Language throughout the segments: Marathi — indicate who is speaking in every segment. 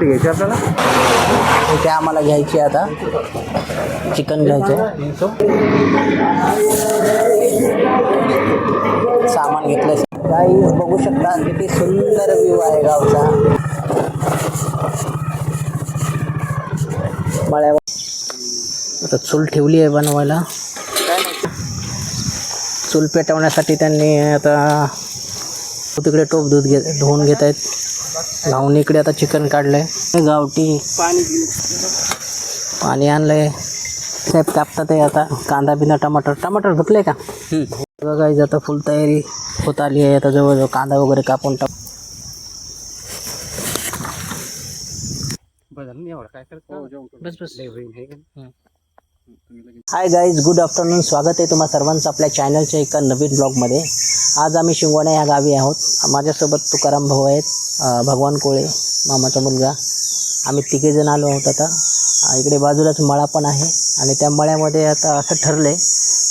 Speaker 1: कोणती घ्यायची आपल्याला?
Speaker 2: इथे आम्हाला घ्यायची आता चिकन घ्यायचं. सामान घेतलं. गाईज बघू शकता किती सुंदर व्ह्यू आहे गावचा. मळ्यावर आता चूल ठेवली आहे बनवायला. चूल पेटवण्यासाठी त्यांनी आता तिकडे टोप धुवून घेत आहेत. लावून इकडे आता चिकन काढलंय. गावठी पाणी आणलंय. साहेब कापतात आहे आता कांदा बिना टमाटर घेतलंय का? बघा आता फुल तयारी होत आली आहे. आता जवळजवळ कांदा वगैरे कापून टाक. Hi guys, good afternoon. स्वागत आहे तुम्हा सर्वांचं आपल्या चॅनलच्या एका नवीन ब्लॉगमध्ये. आज आम्ही शिंगवणे ह्या गावी आहोत. माझ्यासोबत तुकाराम भाऊ आहेत, भगवान कोळे मामाचा मुलगा. आम्ही तिघेजण आलो आहोत. आता इकडे बाजूलाच मळा पण आहे आणि त्या मळ्यामध्ये आता असं ठरलं आहे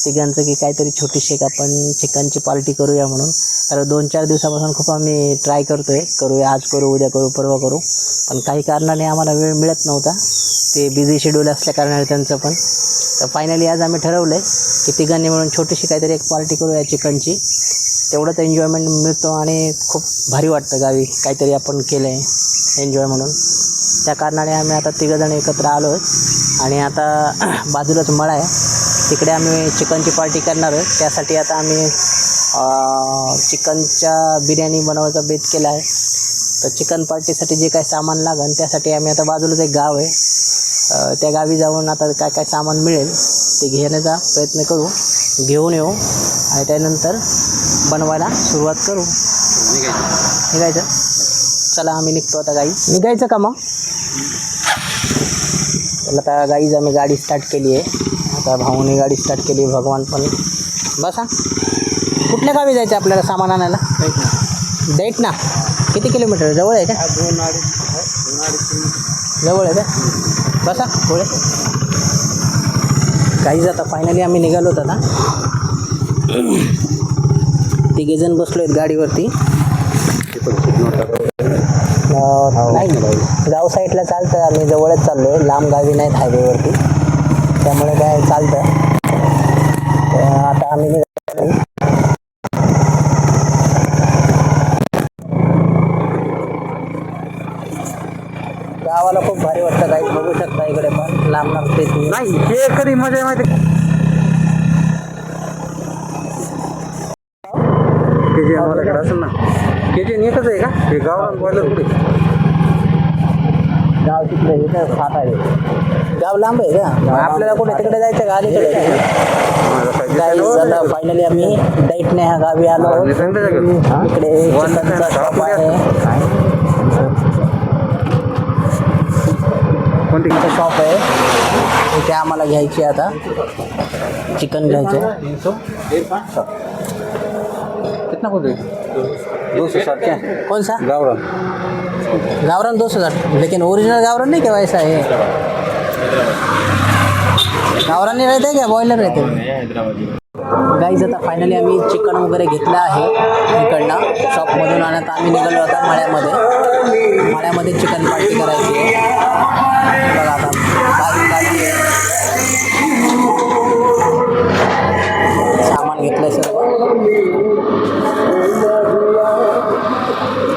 Speaker 2: तिघांचं की काहीतरी छोटीशी आपण चिकनची पार्टी करूया म्हणून. तर 2-4 दिवसापासून खूप आम्ही ट्राय करूया, आज करू, उद्या करू, परवा करू, पण काही कारणाने आम्हाला वेळ मिळत नव्हता. ते बिझी शेड्यूल असल्या कारणाने त्यांचं पण. तर फायनली आज आम्ही ठरवलं आहे की तिघांनी मिळून छोटीशी काहीतरी एक पार्टी करूया चिकनची. तेवढंच एन्जॉयमेंट मिळतो आणि खूप भारी वाटतं गावी काहीतरी आपण केलं आहे एन्जॉय म्हणून. त्या कारणाने आम्ही आता तिघंजण एकत्र आलो आहे आणि आता बाजूलाच मळा आहे, तिकडे आम्ही चिकनची पार्टी करणार आहे. त्यासाठी आता आम्ही चिकनच्या बिर्याणी बनवायचा बेत केला आहे. तर चिकन पार्टीसाठी जे काय सामान लागेल त्यासाठी आम्ही आता बाजूलाच एक गाव आहे, त्या गावी जाऊन आता काय काय सामान मिळेल ते घेण्याचा प्रयत्न करू, घेऊन येऊ आणि त्यानंतर बनवायला सुरुवात करू. निघायचं. चला आम्ही निघतो आता. गाई निघायचं का मग? त्याला आता गाईज आम्ही गाडी स्टार्ट केली आहे. आता भाऊने गाडी स्टार्ट केली, भगवान पण. बसा. कुठल्या गावी जायचं आपल्याला सामान आणायला? दैट ना. किती किलोमीटर जवळ आहे का? 2-2.5 जवळ आहे का? बसा पुढे. गाईज आता फायनली आम्ही निघालो होतो. आता तिघेजण बसलो आहेत गाडीवरती. नाही गाव साईडला चालतं, आम्ही जवळच चाललो आहे, लांब गावी नाहीत हायवेवरती, त्यामुळे काय चालतं. आता आम्ही गावाला खूप भारी वाटतं. काही बघू शकता इकडे पण लांब लांब तेच नाही.
Speaker 1: हे कधी मजा आहे माहिती KGN वाल्याकडे असेल ना. KGN एकच आहे का? हे गाव बॉयलर पुढे
Speaker 2: गाव तिकडे इथं खात आहे. गाव लांब आहे का? आपल्याला कुठे तिकडे जायचं का अलीकडे? फायनली आम्ही दैठणे ह्या गावी आलो. इकडे चिकनचा शॉप आहे.
Speaker 1: कोणती
Speaker 2: शॉप आहे इथे आम्हाला घ्यायची आता चिकन घ्यायचं.
Speaker 1: कितना बोल रहे? 260 क्या?
Speaker 2: कौन सा?
Speaker 1: गावरान.
Speaker 2: गावरान 260. लेकिन ओरिजिनल गावरान नहीं क्या वैसा है? गावरान नहीं रहते क्या, बॉयलर रहते? गाईज आता फायनली आम्ही चिकन वगैरे घेतलं आहे इकडनं शॉपमधून आणि आता आम्ही निघालो आता मळ्यामध्ये चिकन पार्टी करायची आहे. बघा आता गाडी सामान घेतलं सर्व.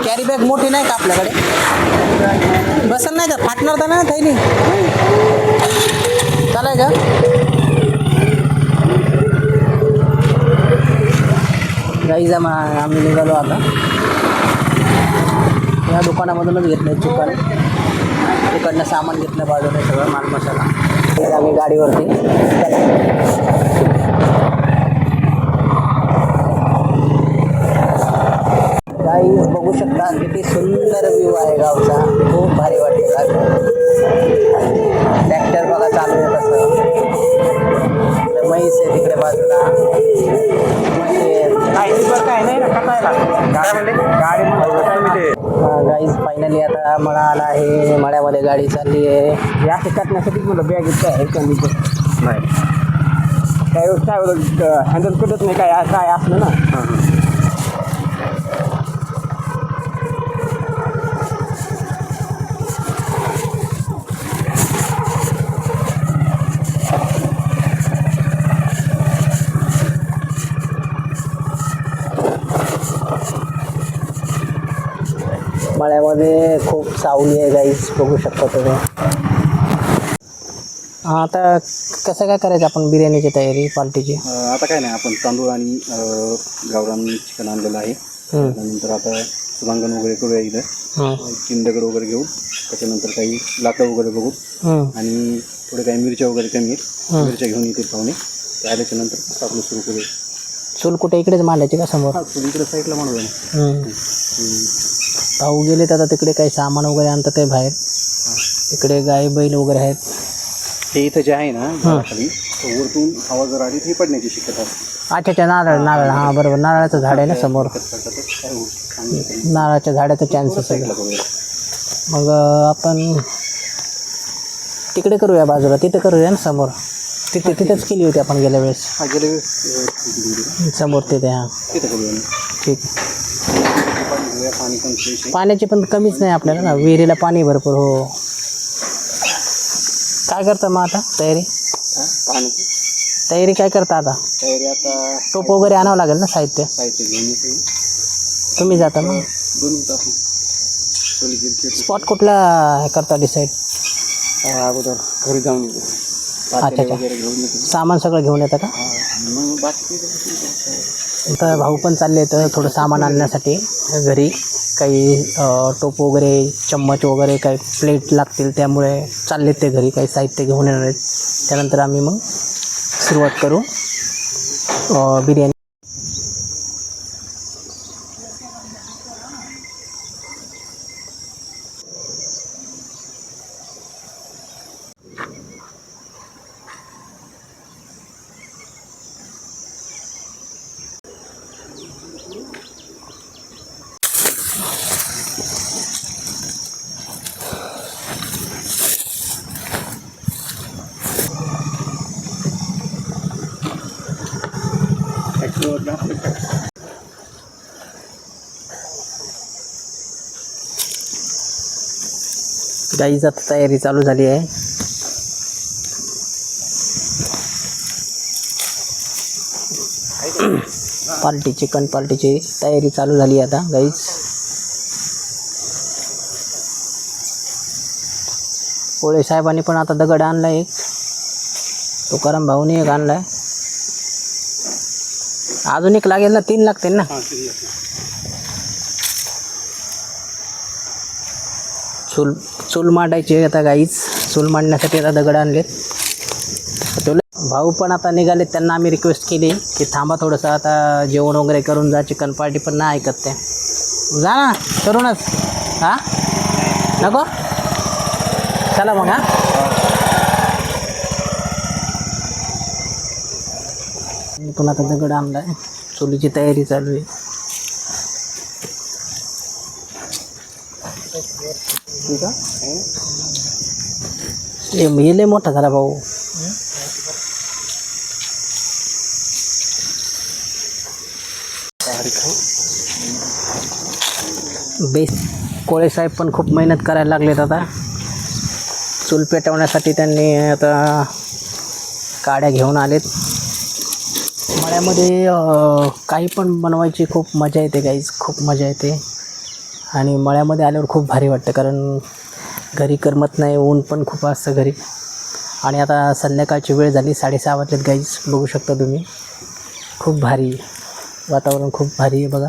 Speaker 2: कॅरी बॅग मोठी नाही का आपल्याकडे? बसन नाही का? फाटणार तर ना काही नाही. चालेल का? गाईज आम्ही निघालो आता. या दुकानामधूनच घेतलं चिकन. तिकडनं सामान घेतलं बाजूने सगळं माल मसाला. आम्ही गाडीवरती. गाईज बघू शकता किती सुंदर व्ह्यू आहे गावचा. खूप भारी वाटते. ट्रॅक्टर बघा चालू आहे तसं. म्हैस आहे तिकडे बाजूला. गाईज फायनली आता मळा आला आहे. मळ्यामध्ये गाडी चालली आहे. या काटण्यासाठी मला बॅग इतका आहे कमी नाही काय हँडल करत नाही काय असलं ना. मळ्यामध्ये खूप सावली आहे गाईस, बघू शकता तुम्ही. आता कसं काय करायचं आपण बिर्याणीची तयारी पार्टीची?
Speaker 1: आता काय नाही, आपण तांदूळ आणि गावरान चिकन आणलेलं आहे. त्यानंतर आता सुभांगण वगैरे करूया इथं, 3 दगड वगैरे घेऊ. त्याच्यानंतर काही लाकडं वगैरे बघू आणि थोडे काही मिरच्या वगैरे कमी आहेत, मिरच्या घेऊन येतील पाहुणे. ते आल्याच्या नंतर आपलं सुरू करूया.
Speaker 2: चूल कुठे इकडेच मांडायची का समोर?
Speaker 1: हा, चूल इकडे साईडला म्हणूया.
Speaker 2: भाऊ गेले तर आता तिकडे काही सामान वगैरे आणतात ते बाहेर. इकडे गाय बैल वगैरे आहेत.
Speaker 1: हे इथं जे आहे ना खाली, वरतून हवा जर आली तर पडण्याची शक्यता असते.
Speaker 2: अच्छा, नारळ हां बरोबर, नारळाचं झाड आहे ना समोर, नारळाच्या झाडाचा चान्सेस आहे. मग आपण तिकडे करूया, बाजूला तिथे करूया ना समोर. तिथेच केली होती आपण गेल्या वेळेस.
Speaker 1: गेल्या वेळेस
Speaker 2: समोर तिथे. हां
Speaker 1: तिथं करूया.
Speaker 2: ठीक.
Speaker 1: पाणी पण
Speaker 2: पाण्याची पण कमीच नाही आपल्याला ना, विहिरीला पाणी भरपूर. हो. काय करता मग आता तयारी? तयारी काय करता आता?
Speaker 1: तयारी आता
Speaker 2: टोप वगैरे आणावं लागेल ना, साहित्य
Speaker 1: घेऊन येते.
Speaker 2: तुम्ही जाता मग?
Speaker 1: दोन्ही टाकून
Speaker 2: स्पॉट कुठला हे करता डिसाईड?
Speaker 1: अगोदर घरी जाऊन येतो.
Speaker 2: अच्छा, सामान सगळं घेऊन येतं का?
Speaker 1: मग बाकी
Speaker 2: तर भाऊ पण चालले तर थोडं सामान आणण्यासाठी घरी. काही टोप वगैरे, चम्मच वगैरे, काही प्लेट लागतील, त्यामुळे चाललेत ते घरी. काही साहित्य घेऊन येणार आहेत. त्यानंतर आम्ही मग सुरुवात करू बिर्याणी. गाईच आता तयारी चालू झाली आहे. पार्टी, चिकन पार्टीची तयारी चालू झाली आता गाईच. कोळे साहेबांनी पण आता दगड आणला एक, तुकाराम भाऊने एक आणलाय. अजून एक लागेल ना, 3 लागतील ना. चूल मांडायची आता गाईच. चूल मांडण्यासाठी आता दगड आणलेत. भाऊ पण आता निघालेत. त्यांना आम्ही रिक्वेस्ट केली की थांबा थोडंसं, आता जेवण वगैरे करून जा, चिकन पार्टी. पण नाही ऐकत ते. जा ना करूनच. हां नको, चला मग. हां पण आता दगड आणलाय, चुलीची तयारी चालू आहे. लय मोठा झाला भाऊ. बेस. कोळे साहेब पण खूप मेहनत करायला लागलेत आता. चूल पेटवण्यासाठी त्यांनी आता काड्या घेऊन आलेत. मळ्यामध्ये काही पण बनवायची खूप मजा येते गाईज, खूप मजा येते. आणि मळ्यामध्ये आल्यावर खूप भारी वाटतं, कारण घरी करमत नाही, ऊन पण खूप असतं घरी. आणि आता संध्याकाळची वेळ झाली, 6:30 वाजलेत गाईज, बघू शकता तुम्ही. खूप भारी वातावरण, खूप भारी आहे बघा.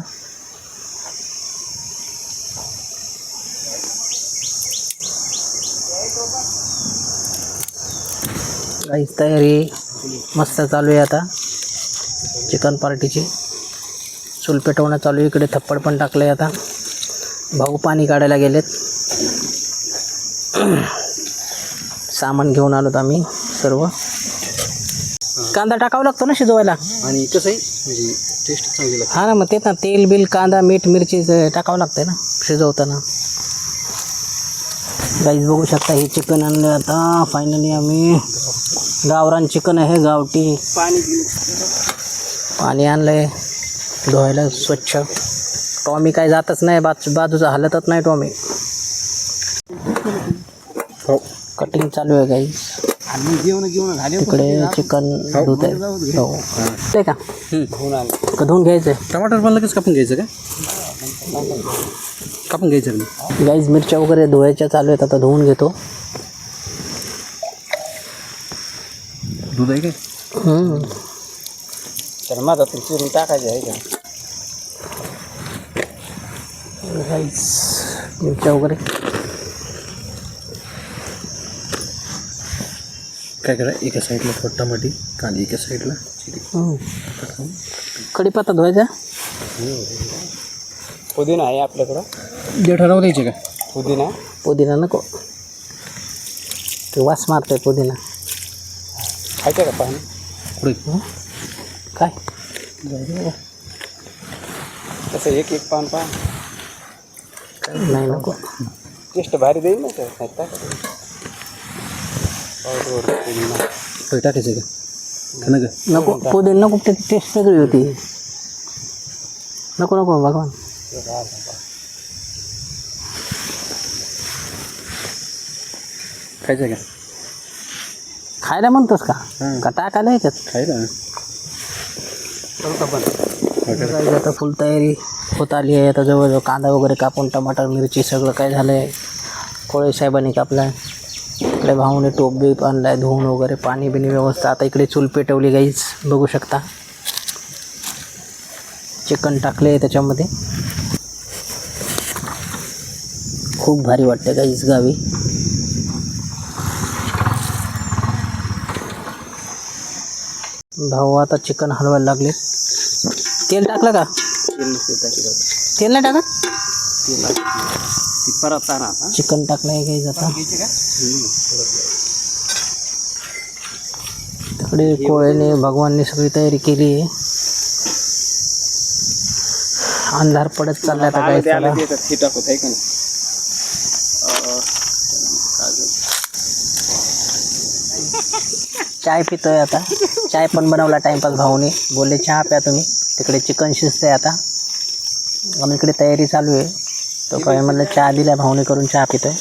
Speaker 2: गाईज तयारी मस्त चालू आहे आता चिकन पार्टीची. चूल पेटवणं चालू आहे. इकडे थप्पड पण टाकलं आहे आता. भाऊ पाणी काढायला गेलेत. सामान घेऊन आलोत आम्ही सर्व. कांदा टाकावा लागतो ना शिजवायला,
Speaker 1: आणि कसंही म्हणजे टेस्ट चांगली लागते.
Speaker 2: हां ना, मग तेच ना, तेल बिल, कांदा, मीठ, मिरची टाकावं लागतं ना शिजवताना. गाईज बघू शकता, हे चिकन आणलं आता फायनली आम्ही. गावरान चिकन आहे, गावठी. पाणी आणलं आहे धुवायला स्वच्छ. टॉमी काय जातच नाही, बाजूचा हलतच नाही टॉमी. कटिंग चालू आहे गाईज.
Speaker 1: आणि जेवण झाले.
Speaker 2: तिकडे चिकन धुत आहे. हो ते का
Speaker 1: धुवून आलं.
Speaker 2: धुवून घ्यायचं आहे.
Speaker 1: टमाटर पण लगेच कापून घ्यायचं का? कापून घ्यायचं मी.
Speaker 2: गाईज मिरच्या वगैरे धुवायच्या चालू आहेत, आता धुवून घेतो.
Speaker 1: दूध आहे काय?
Speaker 2: तर माझा ते चिरून टाकायचं आहे का गाईज मिरच्या वगैरे.
Speaker 1: काय करा, एका साईडला थोडं टमाटी, कांदे एका साईडला,
Speaker 2: कढीपत्ता धुवायचा. पुदिना आहे आपल्याकडं.
Speaker 1: देठ राहू द्यायचे का?
Speaker 2: पुदिना नको, ते वास मारतोय पुदिना. खायचं का पाणी?
Speaker 1: पुढे
Speaker 2: काय तसं एक पान नाही नको, टेस्ट भारी देईल ना.
Speaker 1: पुढे टाकायचं का? खाणं का?
Speaker 2: नको पुदिना नको, त्याची टेस्ट वेगळी होती. नको नको भगवान.
Speaker 1: खायचं का?
Speaker 2: खायला म्हणतोस का? का टाकायला याच्यात?
Speaker 1: खायला
Speaker 2: आता फुल तयारी होत आली आहे. आता जवळजवळ कांदा वगैरे कापून, टमाटर मिरची सगळं काय झालं आहे. कोळे साहेबांनी कापलाय. इकडे भाऊने टोप बीप आणलाय, धुवून वगैरे, पाणी बिणी व्यवस्था. आता इकडे चूल पेटवली गाईज, बघू शकता. चिकन टाकले त्याच्यामध्ये. खूप भारी वाटते गाईज गावी. भाऊ आता चिकन हलवायला लागले. तेल टाकलं का? तेल नाही टाकत. चिकन टाकलं आहे गाईज आता. तिकडे कोळ्याने भगवानने सगळी तयारी केली आहे. अंधार पडत चालला आता काय त्याला. चाय पितोय आता. चाय पण बनवला टाइमपास भाऊने. बोलले चहा प्या तुम्ही. तिकडे चिकन शिजतंय आता. आम्ही इकडे तयारी चालू आहे. तो काय म्हणलं चहा दिला भाऊने करून, चहा पितोय.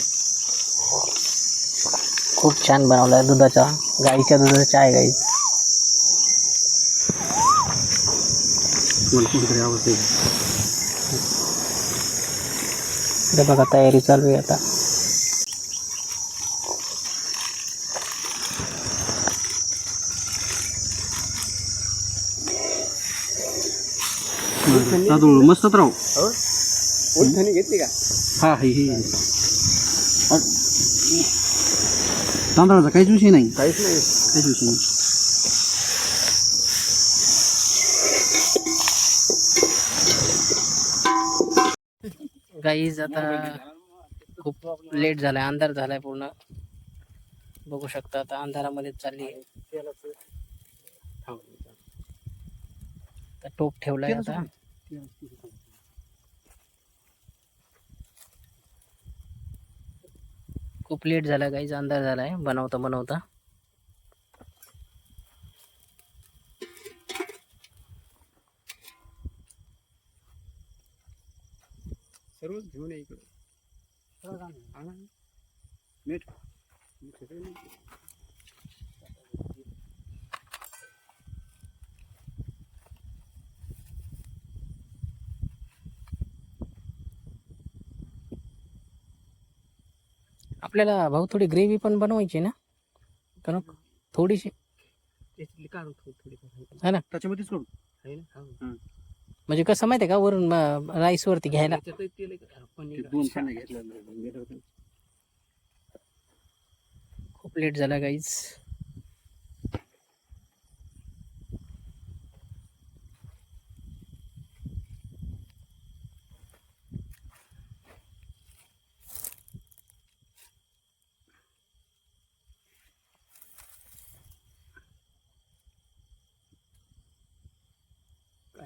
Speaker 2: खूप छान बनवला आहे. दुधाचा, गाईच्या दुधाचा चहा आहे गाई. इकडे बघा तयारी चालू आहे आता.
Speaker 1: तांदूळ मस्तच राहू.
Speaker 2: उलथणी घेतली का?
Speaker 1: हा ही तांदळाचा काहीच विषय नाही.
Speaker 2: काहीच नाही.
Speaker 1: काहीच विषय नाही.
Speaker 2: गाईज आता खूप लेट झालाय, अंधार झालाय पूर्ण. बघू शकता आता अंधारामध्ये चालली आहे. टोप ठेवलाय आता. खूप लेट झाला गाईज, अंधार झालाय बनवता बनवता.
Speaker 1: सर्वच घेऊन या इकडे. मीठ
Speaker 2: आपल्याला भाऊ थोडी ग्रेव्ही पण बनवायची ना, कारण थोडीशी है ना.
Speaker 1: त्याच्यामध्येच करू.
Speaker 2: म्हणजे कसं माहिती आहे का, वरून राईस वरती घ्यायला.
Speaker 1: दोन पाणी घेतलं.
Speaker 2: खूप लेट झाला गाईज.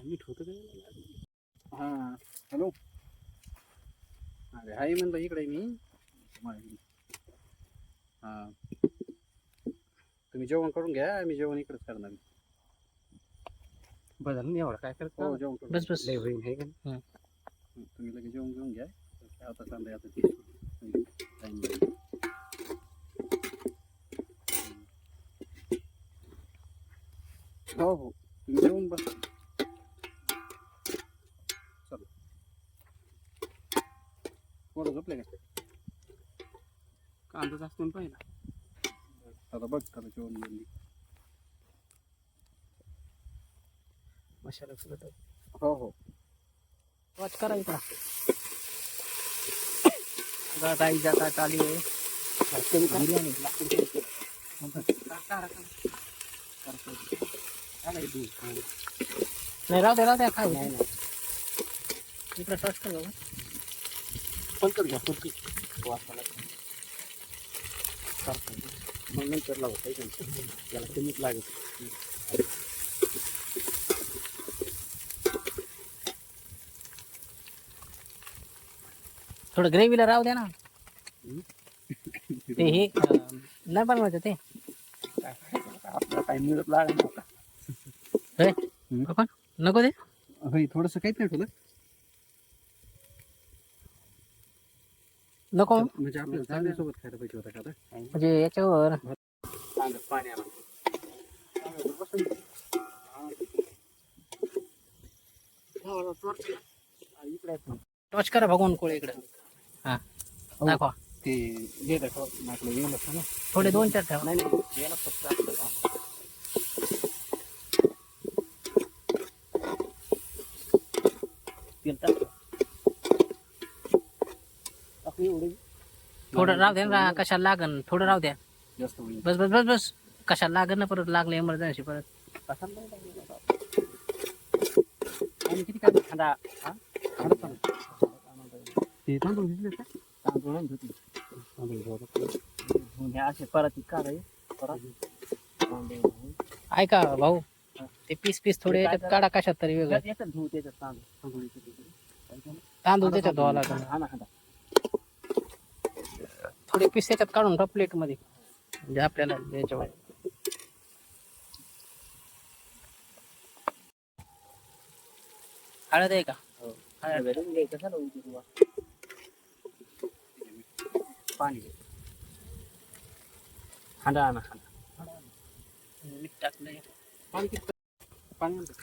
Speaker 1: मीठ होतं का? हा हॅलो. अरे हाय म्हणलं इकडे मी. हा तुम्ही जेवण करून घ्या, आम्ही जेवण इकडेच करणार. बरं झालं एवढं काय करत. हो जेवण करून
Speaker 2: बस बस.
Speaker 1: लय होईल हे का. तुम्ही लगेच जेवण घेऊन घ्या. आता चाललंय आता ते हो हो तुम्ही जेवून बस. चला पोरं झोपले का
Speaker 2: कांदा जास्त पाहिजे
Speaker 1: आता बघ आता जेवण बनली.
Speaker 2: मसाला सुद्धा
Speaker 1: हो हो
Speaker 2: वॉच करायचा काही जाता चालू आहे बिर्याणी नाही राहू द्या काय नाही इकडे सर्च कर
Speaker 1: पंकज घ्या फुटकी वासाला मग नंतर लावत त्याला कमीच लागत.
Speaker 2: थोडं ग्रेव्हीला राहू द्या ना ते हे नाही बनवायचं ते
Speaker 1: आपल्याला काही मिळत लागेल नव्हता.
Speaker 2: आपण नको दे
Speaker 1: थोडस काहीच नाही ठेवलं
Speaker 2: नको
Speaker 1: म्हणजे आपल्याला तांदळासोबत खायला पाहिजे होता का
Speaker 2: म्हणजे याच्यावर
Speaker 1: पाणी
Speaker 2: टॉच करा भगवान कोळे इकडे हा दाखवा
Speaker 1: ते घेत म्हटलं येऊ नका ना
Speaker 2: थोडे 2-4 ठेवा
Speaker 1: नाही नाही याला फक्त असतं. तेल टाक एवढे
Speaker 2: थोडं राहू द्या ना कशाला लागन थोडं राहू द्या
Speaker 1: जास्त होईल.
Speaker 2: बस बस बस बस कशाला लागन ना परत लागले इमर्जन्सी परत
Speaker 1: आणि किती काय खांदा ते तांदूळ घेतले का तांदूळ नाही धुतले तांदूळ असे परत काढाय परत
Speaker 2: ऐका भाऊ ते पीस थोडे याच्यात काढा कशात तरी वेगळं
Speaker 1: याच्यात धुऊ त्याच्यात तांदूळ
Speaker 2: तांदूळ त्याच्यात धुवा लागेल
Speaker 1: हा ना खांदा
Speaker 2: थोडे पीस त्याच्यात काढून ठेवा प्लेट मध्ये म्हणजे आपल्याला याच्यावर हळद आहे का हळद
Speaker 1: पाणी हांडा आणा हांडा
Speaker 2: मीठ टाकलंय
Speaker 1: पाणी किती पाणी आणतो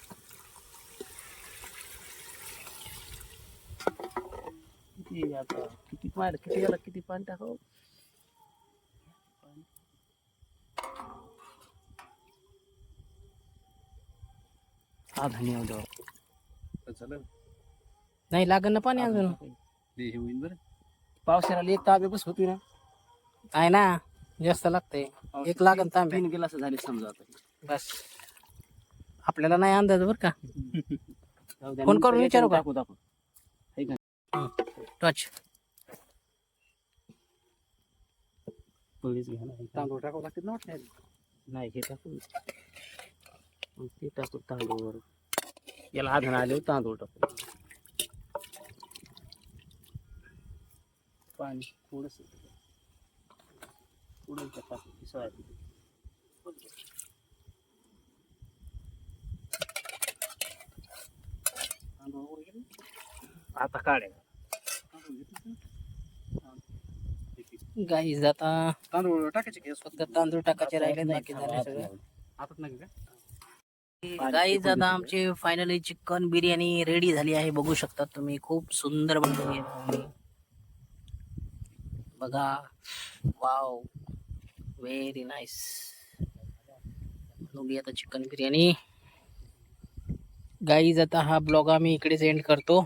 Speaker 1: किती आता किती पाहिलं किती याला किती पाणी टाकावं
Speaker 2: हा धन्यवाद
Speaker 1: चालेल
Speaker 2: नाही लागन ना पाणी अजून
Speaker 1: हे होईल बरं पावसाळ्याला एक तांबे बस होती ना
Speaker 2: आहे ना जास्त लागतंय एक लागन तांबे
Speaker 1: 3 गिलास झाले समजा आता
Speaker 2: बस आपल्याला नाही अंदाज बर का फोन करून विचारू का टच
Speaker 1: पोलीस घ्या ना तांदूळ टाकावं लागते ना वाटतं नाही हे टाकू ते टाकू तांदूळ याला आधण आले तांदूळ टाकू पाणी थोडस थोडं टाकू सोयाबीन आता काढे
Speaker 2: गाईज आता
Speaker 1: तांदूळ टाकायचे
Speaker 2: फक्त तांदूळ टाकायचे राहिले बाकी झाले सगळं
Speaker 1: आता नाही का
Speaker 2: गाईज आता आमची फायनली चिकन बिर्याणी रेडी झाली आहे बघू शकता तुम्ही खूप सुंदर बनवली आहे बघा वाव व्हेरी नाईस बनवली आता चिकन बिर्याणी गाईज आता हा ब्लॉग आम्ही इकडेच एंड करतो